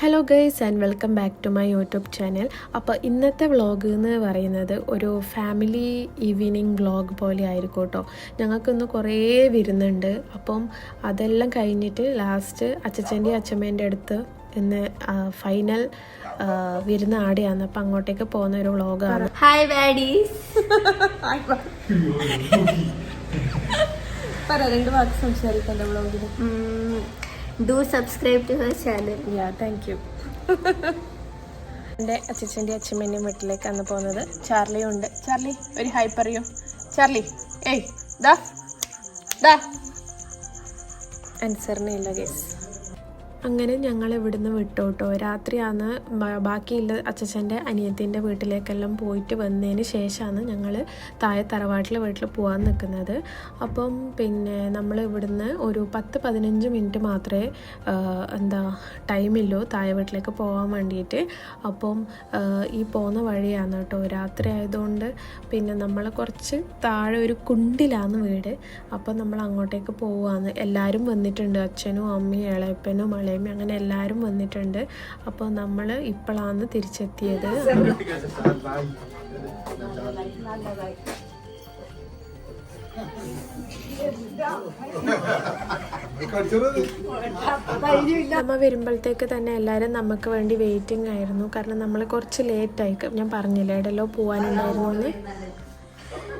Hello guys and welcome back to my YouTube channel. അപ്പോൾ ഇന്നത്തെ vlog എന്ന് പറയുന്നത് ഒരു ഫാമിലി ഈവനിങ് വ്ളോഗ് പോലെ ആയിരിക്കും കേട്ടോ. ഞങ്ങൾക്കിന്ന് കുറേ വരുന്നുണ്ട്. അപ്പം അതെല്ലാം കഴിഞ്ഞിട്ട് ലാസ്റ്റ് അച്ചച്ചൻ്റെയും അച്ചമ്മേൻ്റെ അടുത്ത് ഇന്ന് ഫൈനൽ വിരുന്ന് ആടെയാണ്. അപ്പം അങ്ങോട്ടേക്ക് പോകുന്ന ഒരു വ്ളോഗാണ്. Hi buddies. രണ്ട് വാക്ക് സംസാരിക്കണ്ട വ്ളോഗിൽ. Do subscribe to her channel. Yeah, thank you. എൻ്റെ അച്ഛൻ്റെ അച്ഛമ്മേൻ്റെയും വീട്ടിലേക്കാണ് പോകുന്നത്. ചാർലിയും ഉണ്ട്. ചാർലി ഒരു ഹായ് പറയൂ. ചാർലി ഏയ് ദാ ദാ ആൻസറിനില്ല ഗേസ്. അങ്ങനെ ഞങ്ങൾ ഇവിടുന്ന് വിട്ടു കേട്ടോ. രാത്രിയാണ് ബാക്കിയുള്ള അച്ഛൻ്റെ അനിയത്തിൻ്റെ വീട്ടിലേക്കെല്ലാം പോയിട്ട് വന്നതിന് ശേഷമാണ് ഞങ്ങൾ താഴെ വീട്ടിൽ പോകാൻ നിൽക്കുന്നത്. അപ്പം പിന്നെ നമ്മൾ ഇവിടുന്ന് ഒരു 10-15 മിനിറ്റ് മാത്രമേ ടൈമില്ലൂ താഴെ വീട്ടിലേക്ക് പോകാൻ വേണ്ടിയിട്ട്. അപ്പം ഈ പോകുന്ന വഴിയാണ് കേട്ടോ. രാത്രി ആയതുകൊണ്ട് പിന്നെ നമ്മൾ കുറച്ച് താഴെ ഒരു കുണ്ടിലാണ് വീട്. അപ്പം നമ്മൾ അങ്ങോട്ടേക്ക് പോവുകയാണ്. എല്ലാവരും വന്നിട്ടുണ്ട്. അച്ഛനും അമ്മയും ഇളയപ്പനും അങ്ങനെ എല്ലാവരും വന്നിട്ടുണ്ട്. അപ്പോൾ നമ്മൾ ഇപ്പോഴാണ് തിരിച്ചെത്തിയത്. നമ്മ വരുമ്പോഴത്തേക്ക് തന്നെ എല്ലാവരും നമുക്ക് വേണ്ടി വെയിറ്റിംഗ് ആയിരുന്നു. കാരണം നമ്മൾ കുറച്ച് ലേറ്റായി. ഞാൻ പറഞ്ഞില്ലേ എവിടെയല്ലോ പോകാനുണ്ടായിരുന്നു.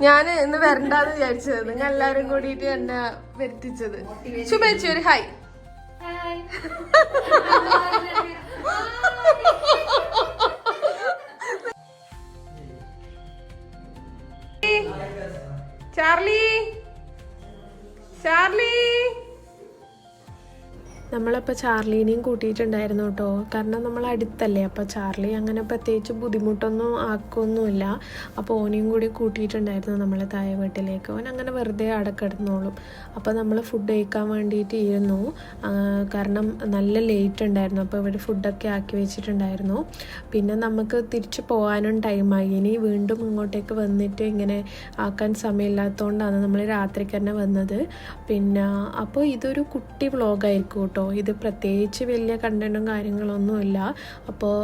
ഞാൻ ഇന്ന് വരണ്ടാന്ന് വിചാരിച്ചത്. നിങ്ങൾ എല്ലാവരും കൂടിയിട്ട് എന്നെ വരുത്തിച്ചത്. ശുഭേച്ചി ഒരു ഹായ്. ചാർലി ചാർലി നമ്മളപ്പോൾ ചാർലീനെയും കൂട്ടിയിട്ടുണ്ടായിരുന്നു കേട്ടോ. കാരണം നമ്മൾ അടുത്തല്ലേ. അപ്പോൾ ചാർലി അങ്ങനെ പ്രത്യേകിച്ച് ബുദ്ധിമുട്ടൊന്നും ആക്കൊന്നുമില്ല. അപ്പോൾ ഓനെയും കൂടി കൂട്ടിയിട്ടുണ്ടായിരുന്നു നമ്മൾ താഴെ വീട്ടിലേക്ക്. ഓൻ അങ്ങനെ വെറുതെ അടക്കിടന്നോളും. അപ്പോൾ നമ്മൾ ഫുഡ് കഴിക്കാൻ വേണ്ടിയിട്ട് ഇരുന്നു. കാരണം നല്ല ലേറ്റ് ഉണ്ടായിരുന്നു. അപ്പോൾ ഇവിടെ ഫുഡൊക്കെ ആക്കി വെച്ചിട്ടുണ്ടായിരുന്നു. പിന്നെ നമുക്ക് തിരിച്ചു പോകാനും ടൈമായി. ഇനി വീണ്ടും ഇങ്ങോട്ടേക്ക് വന്നിട്ട് ഇങ്ങനെ ആക്കാൻ സമയമില്ലാത്തതുകൊണ്ടാണ് നമ്മൾ രാത്രിക്ക് തന്നെ വന്നത്. പിന്നെ അപ്പോൾ ഇതൊരു കുട്ടി വ്ളോഗായിരിക്കും കേട്ടോ. ഇത് പ്രത്യേകിച്ച് വലിയ കണ്ടന്റും കാര്യങ്ങളൊന്നുമില്ല. അപ്പോൾ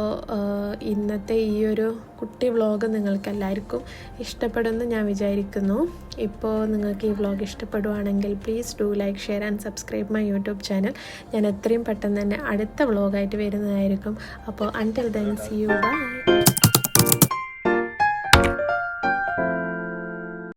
ഇന്നത്തെ ഈ ഒരു കുട്ടി വ്ളോഗ് നിങ്ങൾക്ക് എല്ലാവർക്കും ഇഷ്ടപ്പെടുമെന്ന് ഞാൻ വിചാരിക്കുന്നു. ഇപ്പോൾ നിങ്ങൾക്ക് ഈ വ്ളോഗ് ഇഷ്ടപ്പെടുവാണെങ്കിൽ please do like, share and subscribe my YouTube channel. ഞാൻ എത്രയും പെട്ടെന്ന് തന്നെ അടുത്ത വ്ളോഗായിട്ട് വരുന്നതായിരിക്കും. അപ്പോൾ until then see you by.